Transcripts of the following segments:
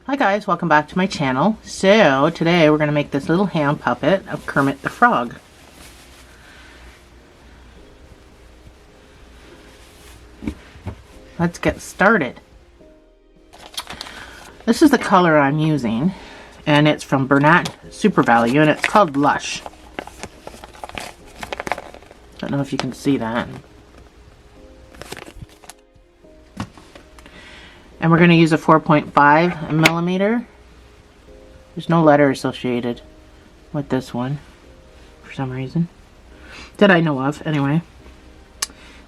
Hi guys, welcome back to my channel. So today we're going to make this little hand puppet of Kermit the Frog. Let's get started. This is the color I'm using, and it's from Bernat Super Value, and it's called Lush. Don't know if you can see that. And we're going to use a 4.5 millimeter. There's no letter associated with this one for some reason that I know of, anyway.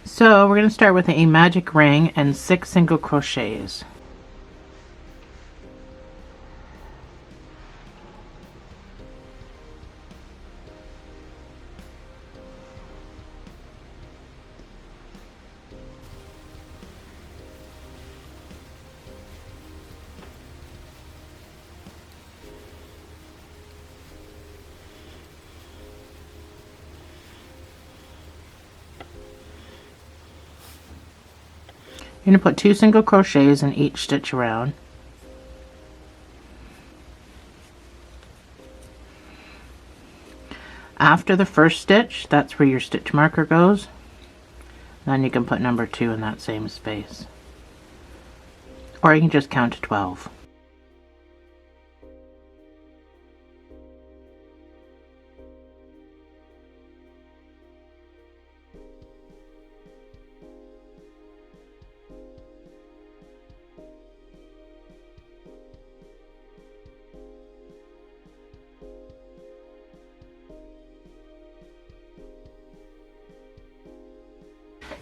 So we're going to start with a magic ring and 6 single crochets. You're going to put 2 single crochets in each stitch around. After the first stitch, that's where your stitch marker goes. Then you can put number 2 in that same space. Or you can just count to 12.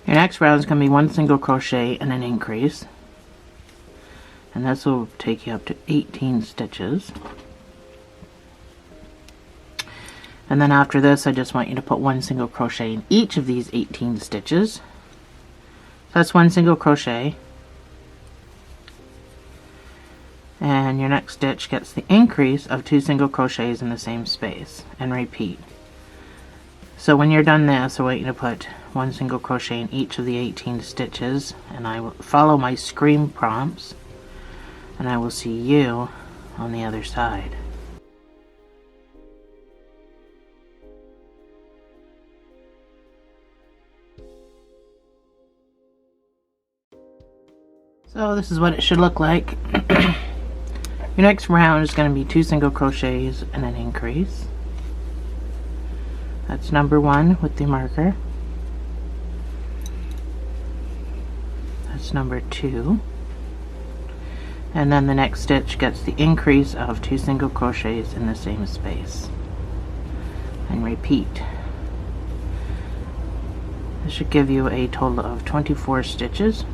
Your next round is going to be 1 single crochet and an increase, and this will take you up to 18 stitches. And then after this, I just want you to put 1 single crochet in each of these 18 stitches. So that's 1 single crochet, and your next stitch gets the increase of 2 single crochets in the same space, and repeat. So when you're done this, I want you to put 1 single crochet in each of the 18 stitches, and I will follow my screen prompts, and I will see you on the other side. So this is what it should look like. Your next round is going to be 2 single crochets and an increase. That's number 1 with the marker. That's number 2. And then the next stitch gets the increase of 2 single crochets in the same space. And repeat. This should give you a total of 24 stitches.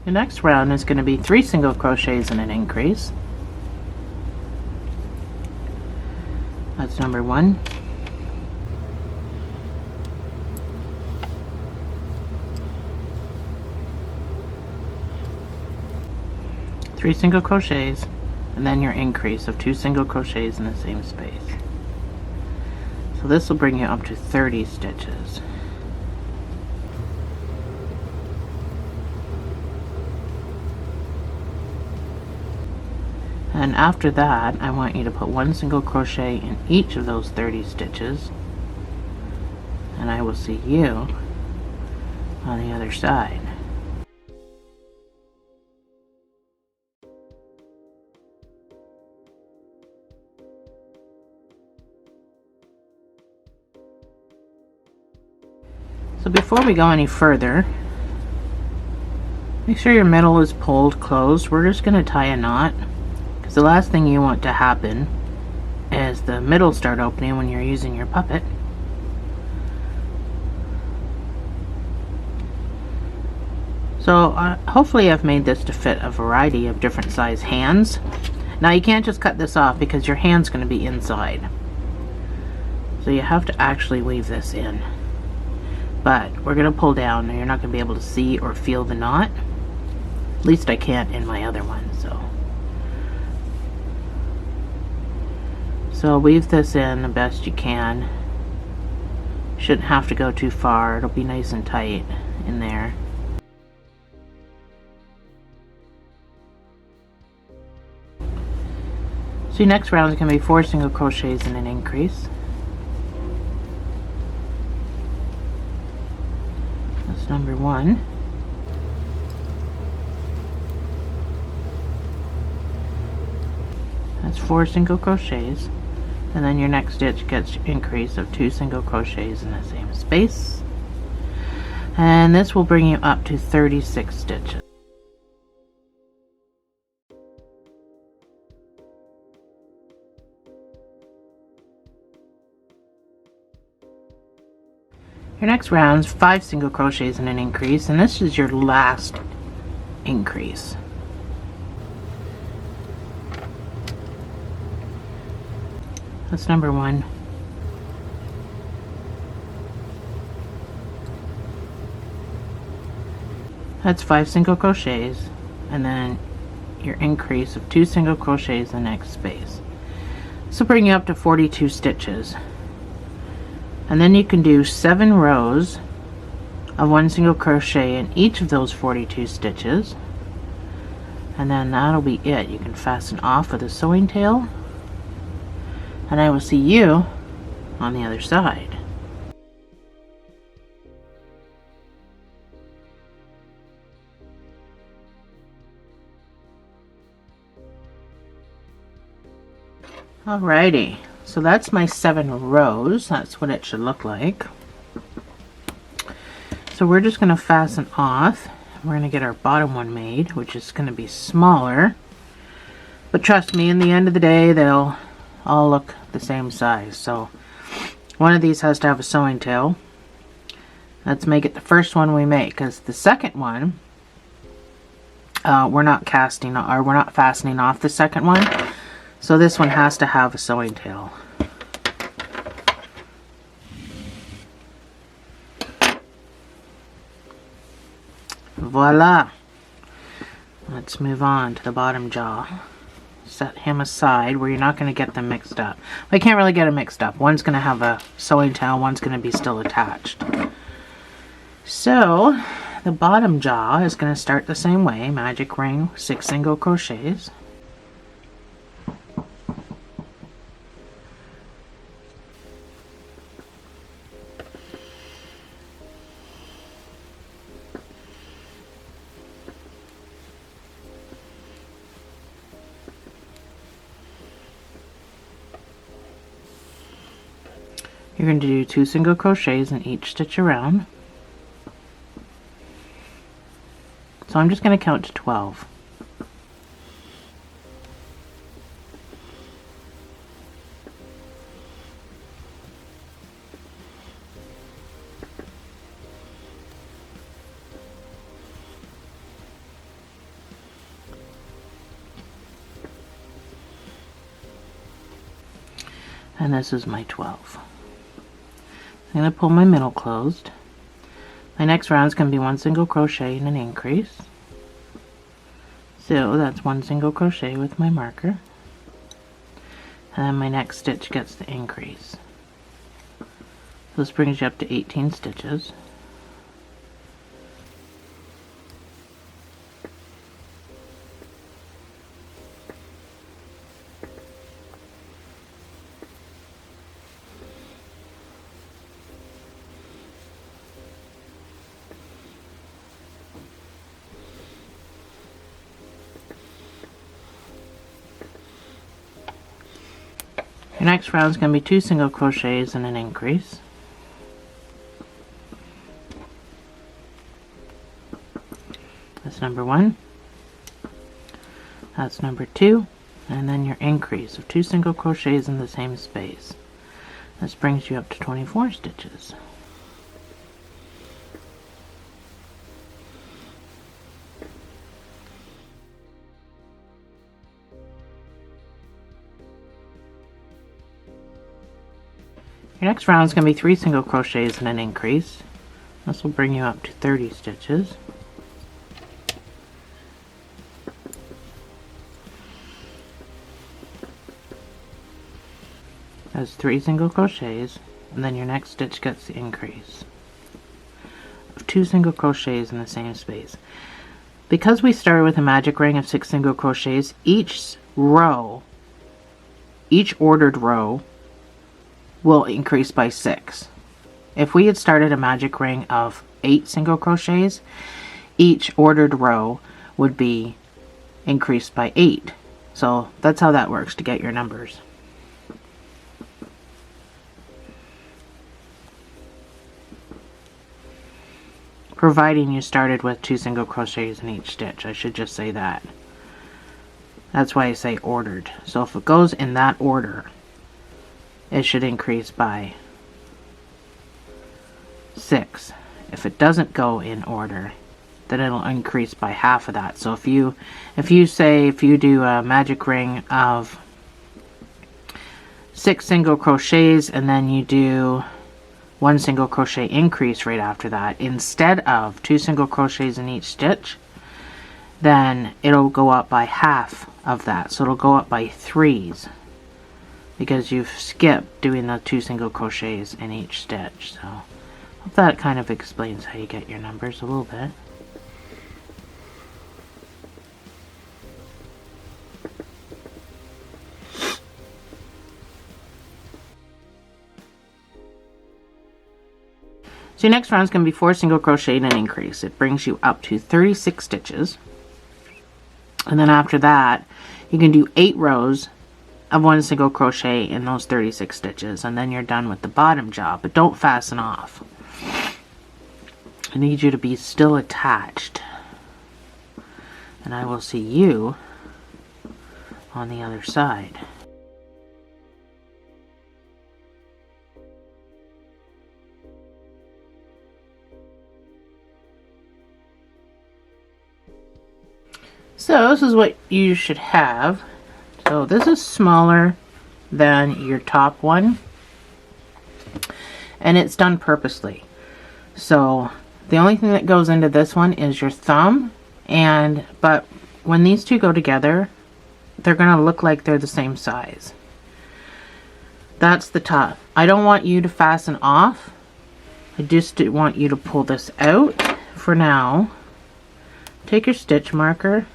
The next round is going to be 3 single crochets and an increase. That's number 1. Three single crochets, and then your increase of 2 single crochets in the same space. So this will bring you up to 30 stitches. And after that, I want you to put 1 single crochet in each of those 30 stitches, and I will see you on the other side. So before we go any further, make sure your middle is pulled closed. We're just going to tie a knot. The last thing you want to happen is the middle start opening when you're using your puppet. So hopefully I've made this to fit a variety of different size hands. Now you can't just cut this off because your hand's going to be inside. So you have to actually weave this in. But we're going to pull down and you're not going to be able to see or feel the knot. At least I can't in my other one. So weave this in the best you can. Shouldn't have to go too far. It'll be nice and tight in there. So your next round is going to be 4 single crochets and an increase. That's number 1. That's 4 single crochets, and then your next stitch gets your increase of 2 single crochets in the same space, and this will bring you up to 36 stitches. Your next round is 5 single crochets and an increase, and this is your last increase. That's number 1. That's 5 single crochets, and then your increase of 2 single crochets in the next space. This will bring you up to 42 stitches. And then you can do 7 rows of 1 single crochet in each of those 42 stitches, and then that'll be it. You can fasten off with a sewing tail, and I will see you on the other side. Alrighty, so that's my 7 rows. That's what it should look like. So we're just going to fasten off. We're going to get our bottom one made, which is going to be smaller. But trust me, in the end of the day, they'll all look the same size. So one of these has to have a sewing tail. Let's make it the first one we make, because the second one, we're not fastening off the second one. So this one has to have a sewing tail. Voila! Let's move on to the bottom jaw. Set him aside where you're not going to get them mixed up. I can't really get them mixed up. One's going to have a sewing tail, one's going to be still attached. So the bottom jaw is going to start the same way. Magic ring, 6 single crochets. You're going to do 2 single crochets in each stitch around. So I'm just going to count to 12. And this is my 12. I'm going to pull my middle closed. My next round is going to be 1 single crochet and an increase. So that's 1 single crochet with my marker. And then my next stitch gets the increase. So this brings you up to 18 stitches. Your next round is going to be 2 single crochets and an increase. That's number 1. That's number 2. And then your increase of 2 single crochets in the same space. This brings you up to 24 stitches. Your next round is going to be 3 single crochets and an increase. This will bring you up to 30 stitches. has 3 single crochets, and then your next stitch gets the increase of 2 single crochets in the same space. Because we started with a magic ring of 6 single crochets, each ordered row will increase by 6. If we had started a magic ring of 8 single crochets, each ordered row would be increased by 8. So that's how that works to get your numbers. Providing you started with 2 single crochets in each stitch. I should just say that. That's why I say ordered. So if it goes in that order, it should increase by 6. If it doesn't go in order, then it'll increase by half of that. So if you do a magic ring of 6 single crochets and then you do 1 single crochet increase right after that, instead of 2 single crochets in each stitch, then it'll go up by half of that. So it'll go up by 3s because you've skipped doing the 2 single crochets in each stitch. So hope that kind of explains how you get your numbers a little bit. So your next round is going to be 4 single crochet and an increase. It brings you up to 36 stitches. And then after that, you can do 8 rows of 1 single crochet in those 36 stitches. And then you're done with the bottom job. But don't fasten off. I need you to be still attached. And I will see you on the other side. So this is what you should have. So this is smaller than your top one, and it's done purposely. So the only thing that goes into this one is your thumb, but when these two go together, they're going to look like they're the same size. That's the top. I don't want you to fasten off. I just want you to pull this out for now. Take your stitch marker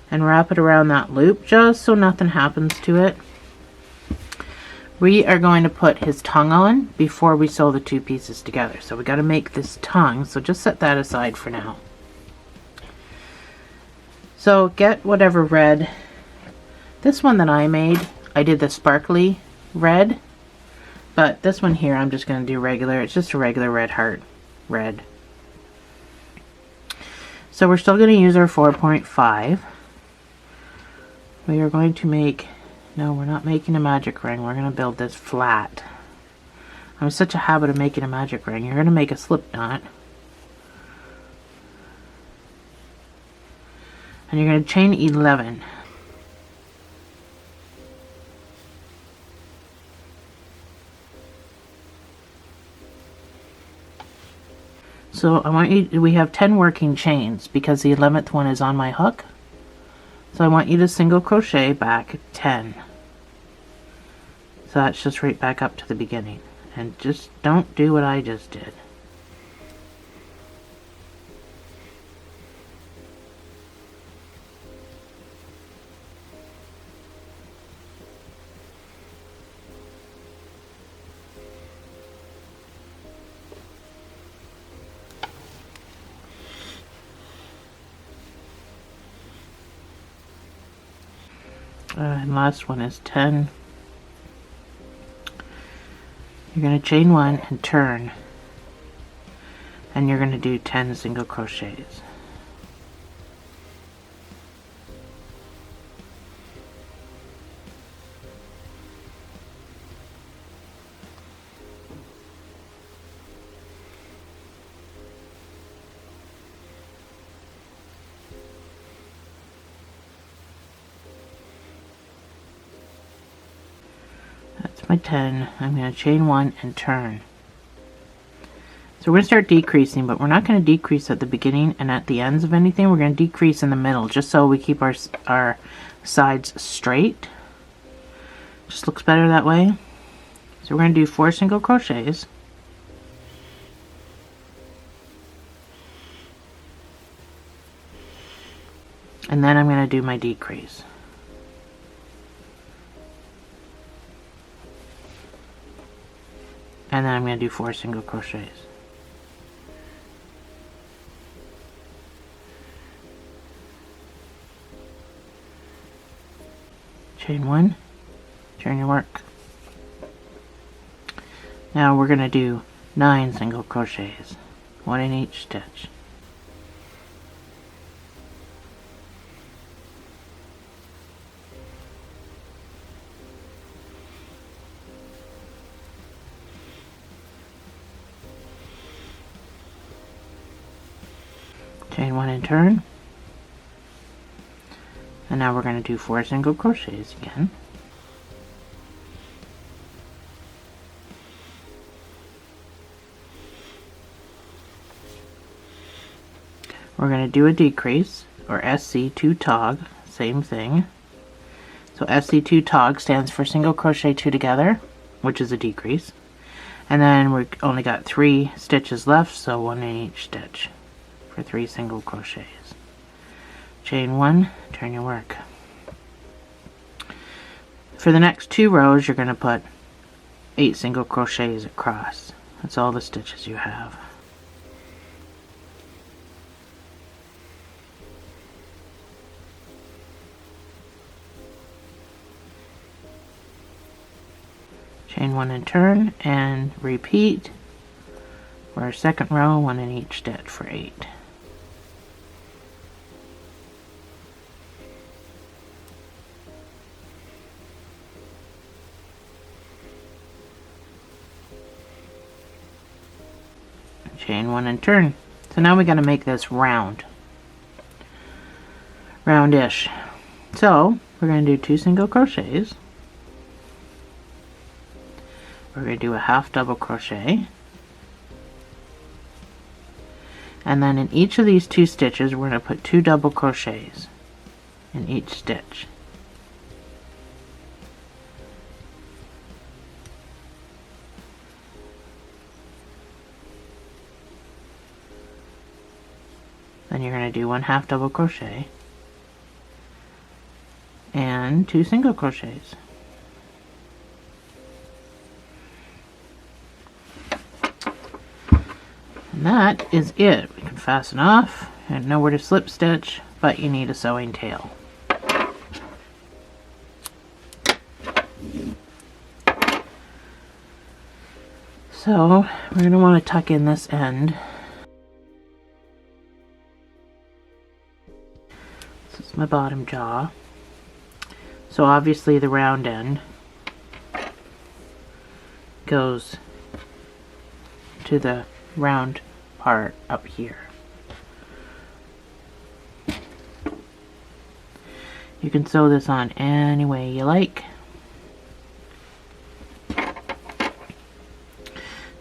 and wrap it around that loop just so nothing happens to it. We are going to put his tongue on before we sew the 2 pieces together. So we got to make this tongue, so just set that aside for now. So get whatever red. This one that I made, I did the sparkly red, but this one here I'm just going to do regular. It's just a regular red heart red. So we're still going to use our 4.5. We are going to make, no, we're not making a magic ring. We're going to build this flat. I'm such a habit of making a magic ring. You're going to make a slip knot. And you're going to chain 11. So I want you, we have 10 working chains because the 11th one is on my hook. So I want you to single crochet back 10. So that's just right back up to the beginning. And just don't do what I just did. And last one is 10. You're going to chain 1 and turn, and you're going to do 10 single crochets. My 10. I'm going to chain 1 and turn. So we're going to start decreasing, but we're not going to decrease at the beginning and at the ends of anything. We're going to decrease in the middle just so we keep our sides straight. Just looks better that way. So we're going to do 4 single crochets. And then I'm going to do my decrease. And then I'm going to do 4 single crochets. Chain 1, turn your work. Now we're going to do 9 single crochets, 1 in each stitch. Chain 1 and turn. And now we're going to do 4 single crochets again. We're going to do a decrease, or SC2 tog, same thing. So SC2 tog stands for single crochet 2 together, which is a decrease. And then we only got 3 stitches left, so 1 in each stitch for 3 single crochets. Chain 1, turn your work. For the next 2 rows, you're going to put 8 single crochets across. That's all the stitches you have. Chain 1 and turn, and repeat for our second row, 1 in each stitch for 8. Chain 1 and turn. So now we got to make this roundish. So we're going to do 2 single crochets. We're going to do a half double crochet, and then in each of these 2 stitches we're going to put 2 double crochets in each stitch. Then you're going to do 1 half double crochet and 2 single crochets. And that is it. We can fasten off and know where to slip stitch, but you need a sewing tail. So we're going to want to tuck in this end. This is my bottom jaw. So obviously the round end goes to the round part up here. You can sew this on any way you like.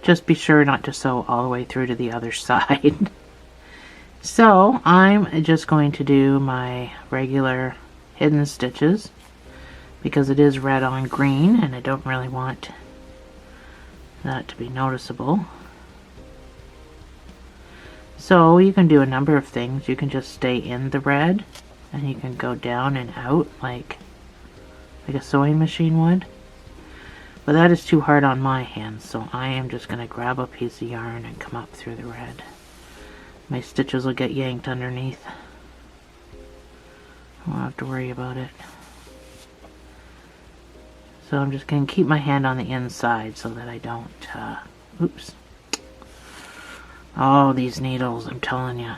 Just be sure not to sew all the way through to the other side. So I'm just going to do my regular hidden stitches because it is red on green and I don't really want that to be noticeable. So you can do a number of things. You can just stay in the red and you can go down and out like a sewing machine would. But that is too hard on my hands, so I am just going to grab a piece of yarn and come up through the red. My stitches will get yanked underneath. I won't have to worry about it. So I'm just going to keep my hand on the inside so that I don't, oops. Oh, these needles, I'm telling you.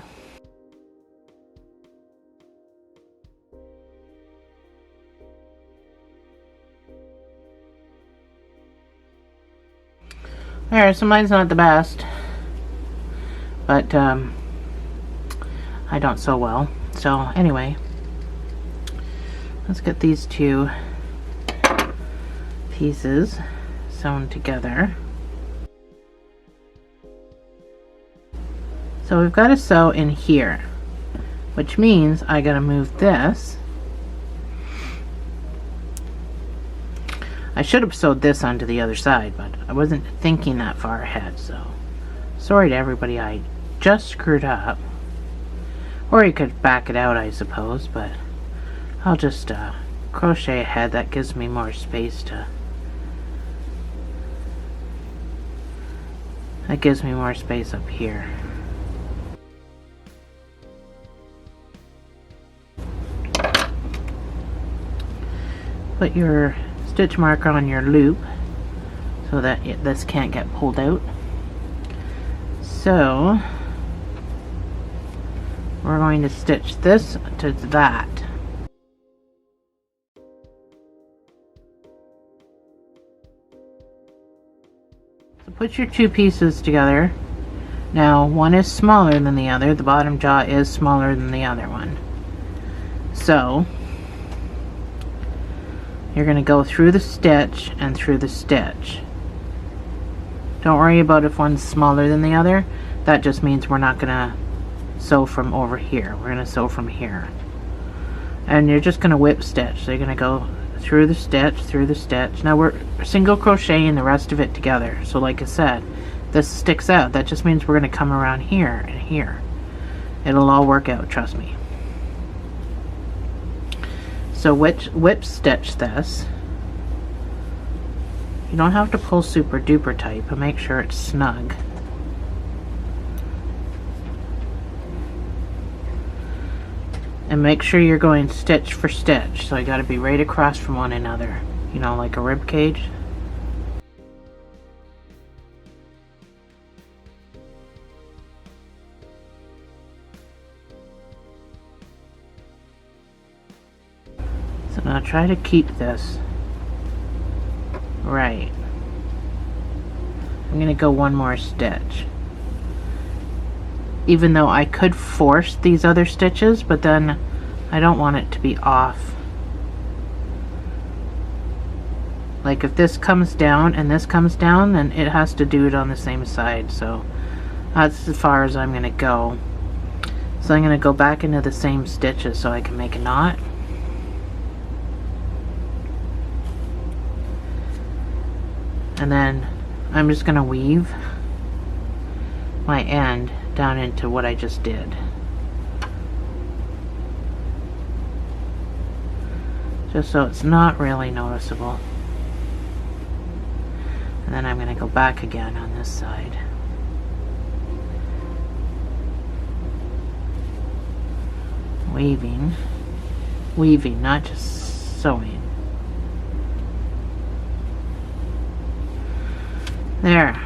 Alright, so mine's not the best, but I don't sew well. So anyway, let's get these 2 pieces sewn together. So we've got to sew in here, which means I got to move this I should have sewed this onto the other side, but I wasn't thinking that far ahead, so sorry to everybody I just screwed up. Or you could back it out, I suppose, but I'll just crochet ahead. That gives me more space to... That gives me more space up here. Put your stitch marker on your loop so that this can't get pulled out. So we're going to stitch this to that. So put your two pieces together. Now one is smaller than the other. The bottom jaw is smaller than the other one. So you're going to go through the stitch and through the stitch. Don't worry about if one's smaller than the other. That just means we're not going to sew from over here. We're going to sew from here. And you're just going to whip stitch. So you're going to go through the stitch. Now we're single crocheting the rest of it together. So like I said, this sticks out. That just means we're going to come around here and here. It'll all work out, trust me. So whip stitch this. You don't have to pull super duper tight, but make sure it's snug. And make sure you're going stitch for stitch. So you got to be right across from one another, you know, like a rib cage. So now try to keep this right. I'm going to go one more stitch. Even though I could force these other stitches, but then I don't want it to be off. Like if this comes down and this comes down, then it has to do it on the same side. So that's as far as I'm going to go. So I'm going to go back into the same stitches so I can make a knot. And then I'm just going to weave my end down into what I just did. Just so it's not really noticeable. And then I'm going to go back again on this side. Weaving, not just sewing. There,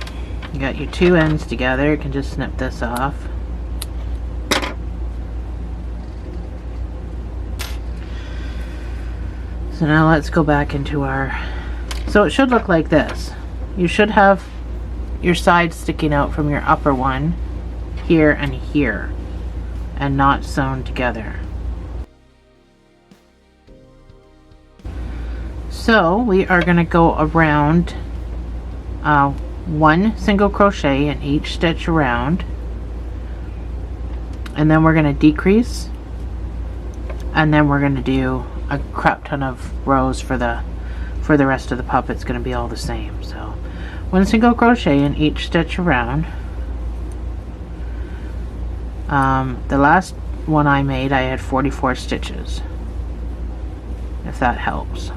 you got your two ends together. You can just snip this off. So now let's go back into our... So it should look like this. You should have your sides sticking out from your upper one here and here, and not sewn together. So we are going to go around one single crochet in each stitch around, and then we're going to decrease, and then we're going to do a crap ton of rows for the rest of the pup. It's going to be all the same. So one single crochet in each stitch around. The last one I made, I had 44 stitches, if that helps.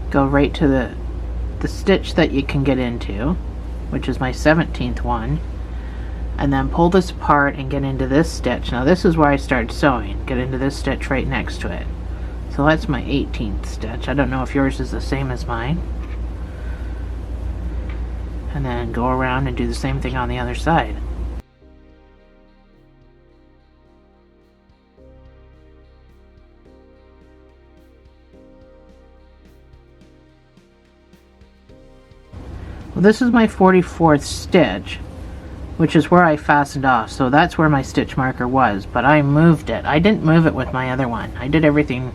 Go right to the stitch that you can get into, which is my 17th one, and then pull this apart and get into this stitch. Now this is where I start sewing. Get into this stitch right next to it. So that's my 18th stitch. I don't know if yours is the same as mine. And then go around and do the same thing on the other side. Well, this is my 44th stitch, which is where I fastened off. So that's where my stitch marker was, but I moved it. I didn't move it with my other one. I did everything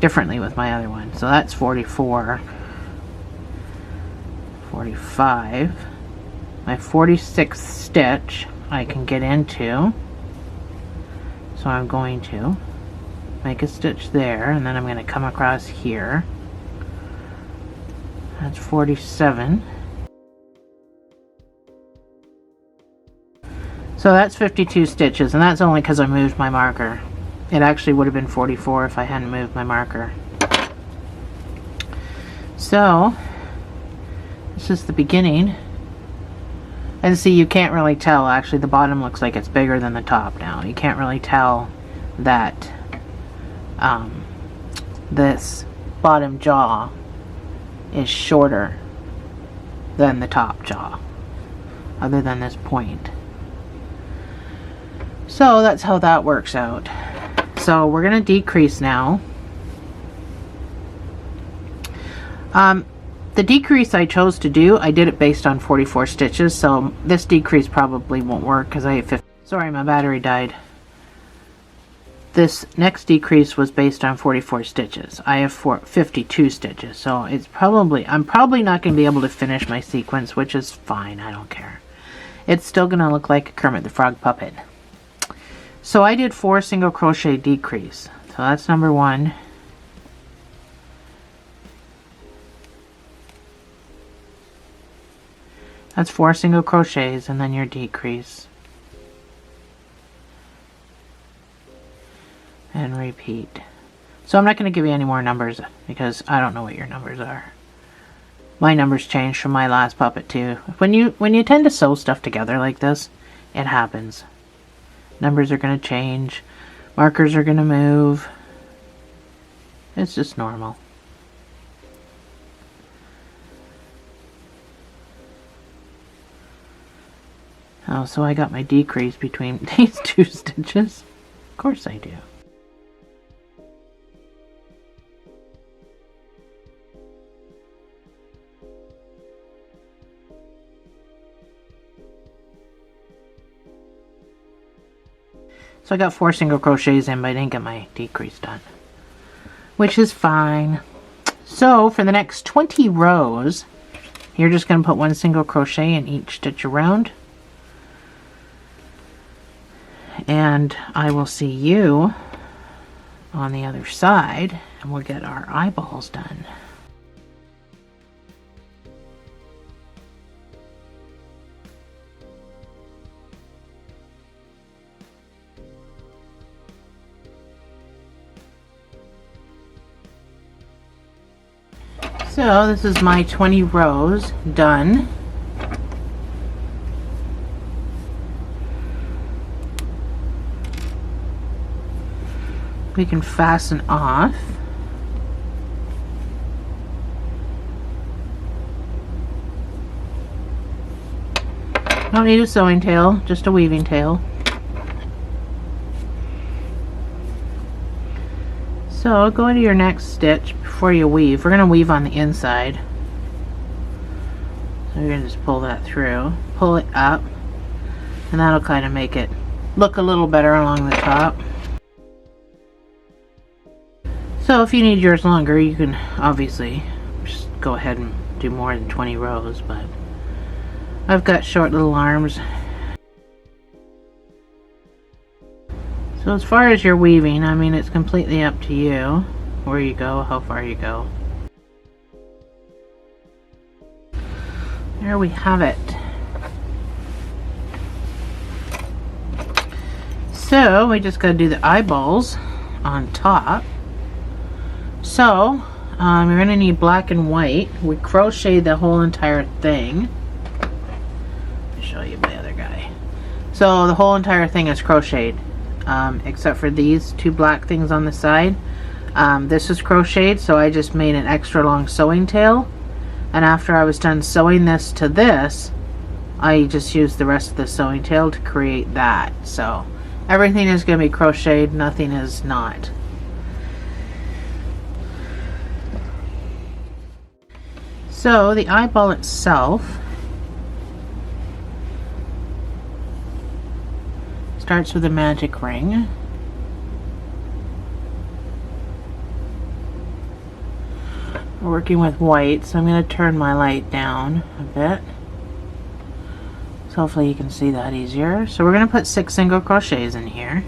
differently with my other one. So that's 44, 45. My 46th stitch I can get into. So I'm going to make a stitch there, and then I'm going to come across here. That's 47. So that's 52 stitches, and that's only because I moved my marker. It actually would have been 44 if I hadn't moved my marker. So this is the beginning. And see, you can't really tell. Actually, the bottom looks like it's bigger than the top now. You can't really tell that this bottom jaw is shorter than the top jaw, other than this point. So that's how that works out. So we're going to decrease now. The decrease I chose to do, I did it based on 44 stitches, so this decrease probably won't work because I have 50. Sorry, my battery died. This next decrease was based on 44 stitches. I have 52 stitches, so it's probably, I'm probably not going to be able to finish my sequence, which is fine, I don't care. It's still going to look like a Kermit the Frog puppet. So I did 4 single crochet decrease. So that's number 1. That's 4 single crochets and then your decrease. And repeat. So I'm not going to give you any more numbers because I don't know what your numbers are. My numbers changed from my last puppet too. When you tend to sew stuff together like this, it happens. Numbers are going to change. Markers are going to move. It's just normal. Oh, so I got my decrease between these 2 stitches. Of course I do. So I got 4 single crochets in, but I didn't get my decrease done, which is fine. So for the next 20 rows, you're just going to put 1 single crochet in each stitch around. And I will see you on the other side, and we'll get our eyeballs done. So this is my 20 rows done. We can fasten off. Don't need a sewing tail, just a weaving tail. So go into your next stitch before you weave. We're going to weave on the inside. So you're going to just pull that through, pull it up, and that'll kind of make it look a little better along the top. So if you need yours longer, you can obviously just go ahead and do more than 20 rows, but I've got short little arms. So as far as your weaving, I mean, it's completely up to you where you go, how far you go. There we have it. So we just got to do the eyeballs on top. So you're going to need black and white. We crochet the whole entire thing. Let me show you my other guy. So the whole entire thing is crocheted, except for these 2 black things on the side. This is crocheted, so I just made an extra long sewing tail, and after I was done sewing this to this, I just used the rest of the sewing tail to create that. So everything is going to be crocheted, nothing is not. So the eyeball itself starts with a magic ring. We're working with white, so I'm going to turn my light down a bit. So hopefully you can see that easier. So we're going to put 6 single crochets in here.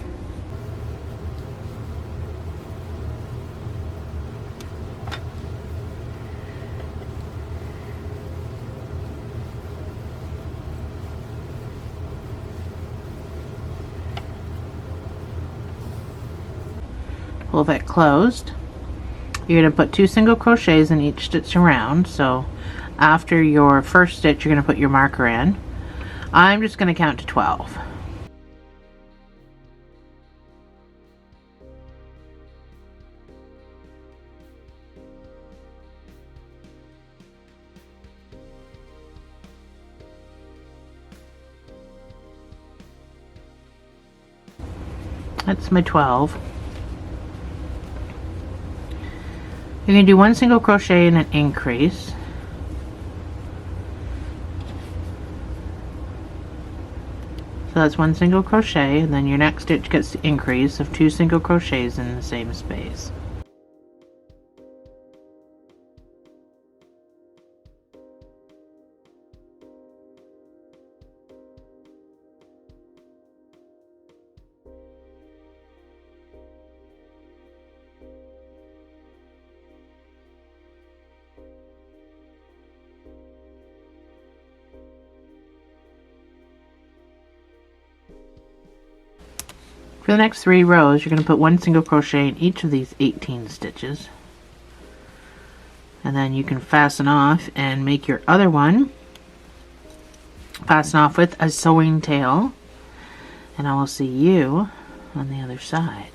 Pull that closed. You're going to put 2 single crochets in each stitch around. So after your first stitch, you're going to put your marker in. I'm just going to count to 12. That's my 12. You're going to do 1 single crochet and an increase. So that's 1 single crochet, and then your next stitch gets the increase of 2 single crochets in the same space. For the next 3 rows, you're going to put 1 single crochet in each of these 18 stitches. And then you can fasten off and make your other one. Fasten off with a sewing tail. And I will see you on the other side.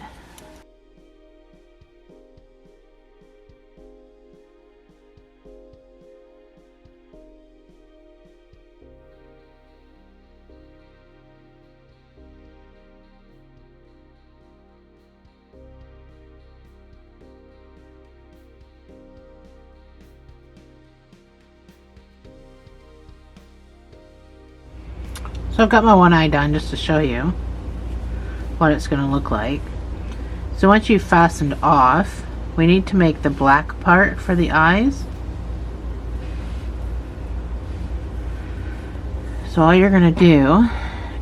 So I've got my one eye done just to show you what it's going to look like. So once you've fastened off, we need to make the black part for the eyes. So all you're going to do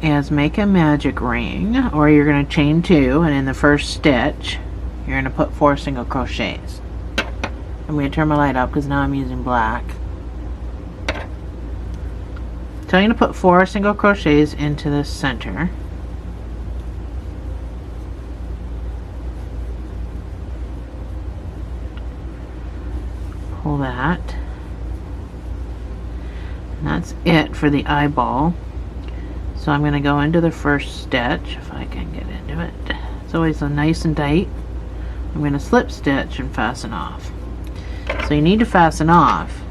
is make a magic ring, or you're going to chain 2, and in the first stitch you're going to put 4 single crochets. I'm going to turn my light up because now I'm using black. So I'm going to put 4 single crochets into the center. Pull that. And that's it for the eyeball. So I'm going to go into the first stitch, if I can get into it. It's always nice and tight. I'm going to slip stitch and fasten off. So you need to fasten off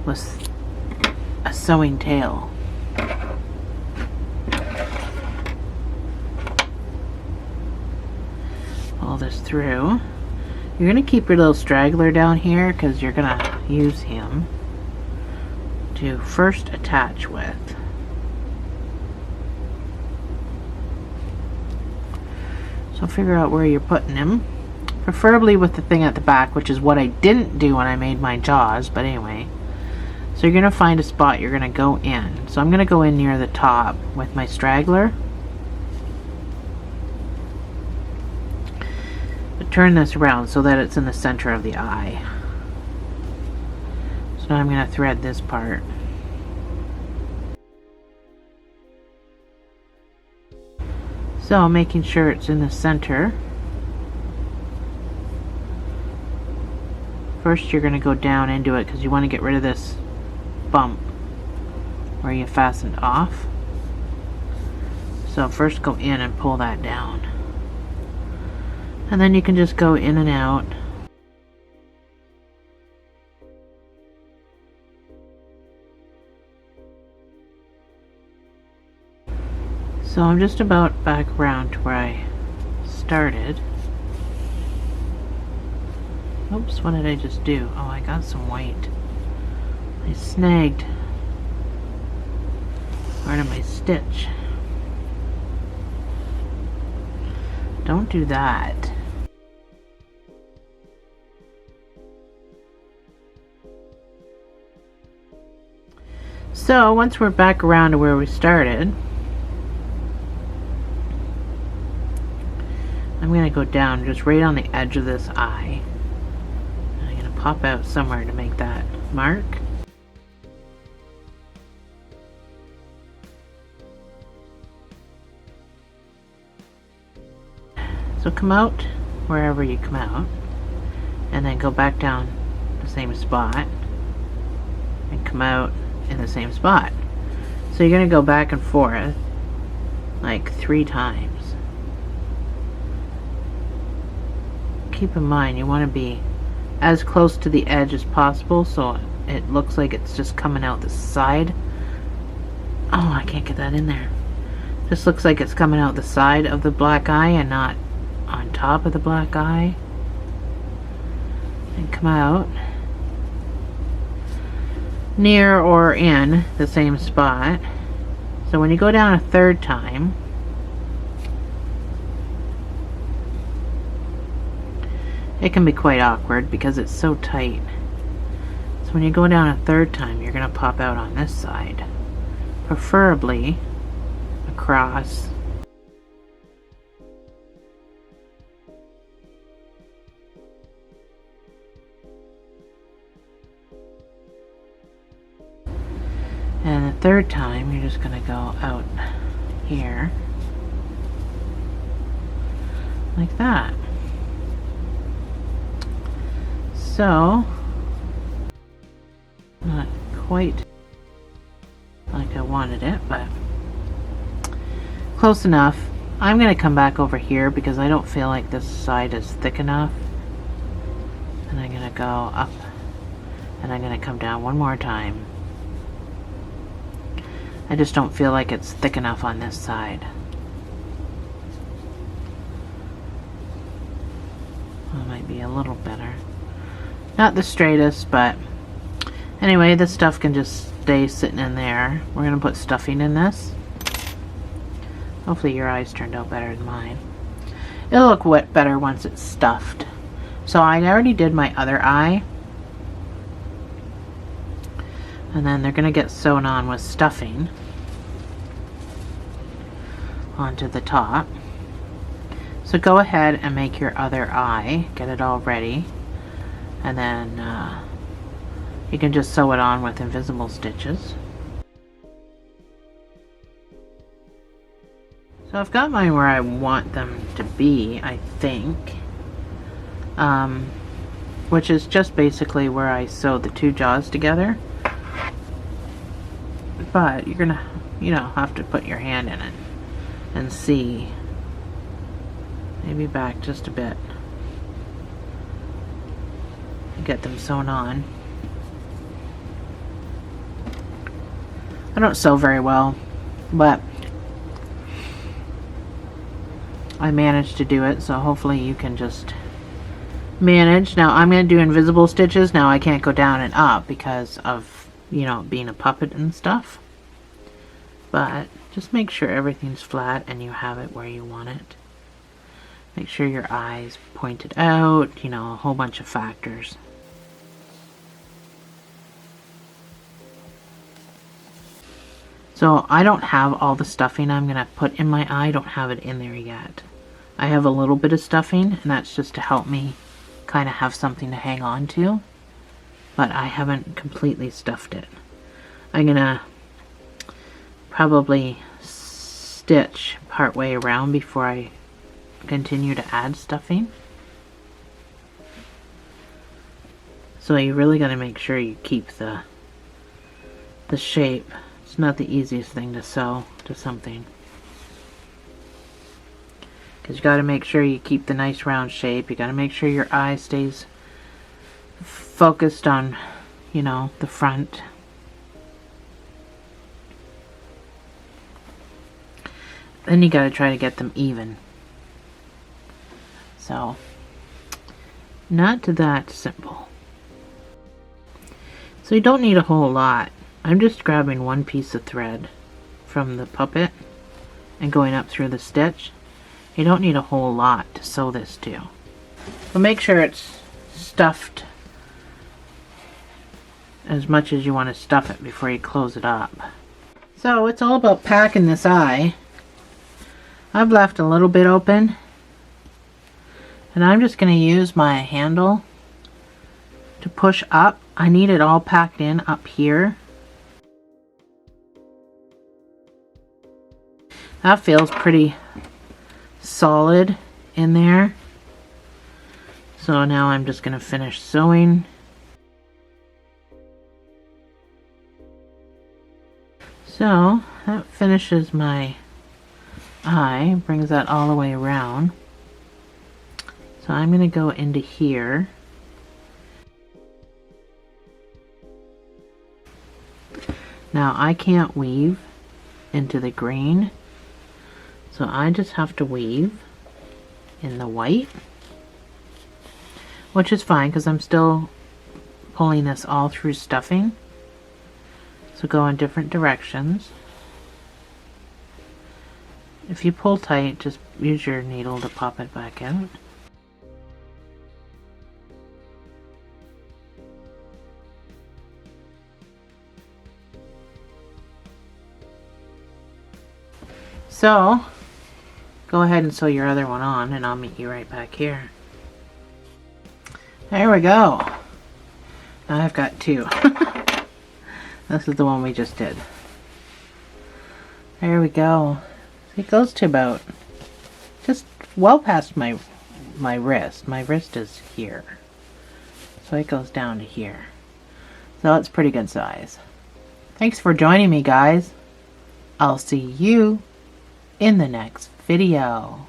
with a sewing tail. Pull this through. You're going to keep your little straggler down here because you're going to use him to first attach with. So figure out where you're putting him, preferably with the thing at the back, which is what I didn't do when I made my jaws, but anyway. So you're going to find a spot you're going to go in. So I'm going to go in near the top with my straggler. But turn this around so that it's in the center of the eye. So now I'm going to thread this part. So making sure it's in the center. First you're going to go down into it because you want to get rid of this bump where you fastened off. So first go in and pull that down, and then you can just go in and out. So I'm just about back around to where I started. Oops, what did I just do? Oh, I got some white. I snagged part of my stitch. Don't do that. So once we're back around to where we started, I'm going to go down just right on the edge of this eye. I'm going to pop out somewhere to make that mark. So come out wherever you come out, and then go back down the same spot, and come out in the same spot. So you're going to go back and forth like 3 times. Keep in mind you want to be as close to the edge as possible so it looks like it's just coming out the side. Oh, I can't get that in there. Just looks like it's coming out the side of the black eye and not on top of the black eye. And come out near or in the same spot. So when you go down a 3rd time, it can be quite awkward because it's so tight. So when you go down a 3rd time, you're going to pop out on this side, preferably across. And the 3rd time, you're just going to go out here, like that. So, not quite like I wanted it, but close enough. I'm going to come back over here because I don't feel like this side is thick enough. And I'm going to go up, and I'm going to come down one more time. I just don't feel like it's thick enough on this side. Well, it might be a little better. Not the straightest, but anyway, this stuff can just stay sitting in there. We're going to put stuffing in this. Hopefully your eyes turned out better than mine. It'll look better once it's stuffed. So I already did my other eye. And then they're going to get sewn on with stuffing onto the top. So go ahead and make your other eye, get it all ready, and then you can just sew it on with invisible stitches. So I've got mine where I want them to be, I think, which is just basically where I sewed the 2 jaws together. But you're gonna, have to put your hand in it and see. Maybe back just a bit. Get them sewn on. I don't sew very well, but I managed to do it, so hopefully you can just manage. Now I'm going to do invisible stitches. Now I can't go down and up because of being a puppet and stuff, but just make sure everything's flat and you have it where you want it. Make sure your eyes pointed out, a whole bunch of factors. So I don't have all the stuffing I'm going to put in my eye. I don't have it in there yet. I have a little bit of stuffing, and that's just to help me kind of have something to hang on to. But I haven't completely stuffed it. I'm gonna probably stitch part way around before I continue to add stuffing. So you really gotta make sure you keep the shape. It's not the easiest thing to sew to something, because you gotta make sure you keep the nice round shape. You gotta make sure your eye stays focused on, the front. Then you gotta try to get them even. So, not that simple. So you don't need a whole lot. I'm just grabbing one piece of thread from the puppet and going up through the stitch. You don't need a whole lot to sew this to. But make sure it's stuffed as much as you want to stuff it before you close it up. So it's all about packing this eye. I've left a little bit open, and I'm just going to use my handle to push up. I need it all packed in up here. That feels pretty solid in there. So now I'm just going to finish sewing. So that finishes my eye, brings that all the way around. So I'm going to go into here. Now I can't weave into the green, so I just have to weave in the white, which is fine because I'm still pulling this all through stuffing. So go in different directions. If you pull tight, just use your needle to pop it back out. So, go ahead and sew your other one on, and I'll meet you right back here. There we go. Now I've got two. This is the one we just did. There we go. It goes to about just well past my wrist. My wrist is here. So it goes down to here. So it's pretty good size. Thanks for joining me, guys. I'll see you in the next video.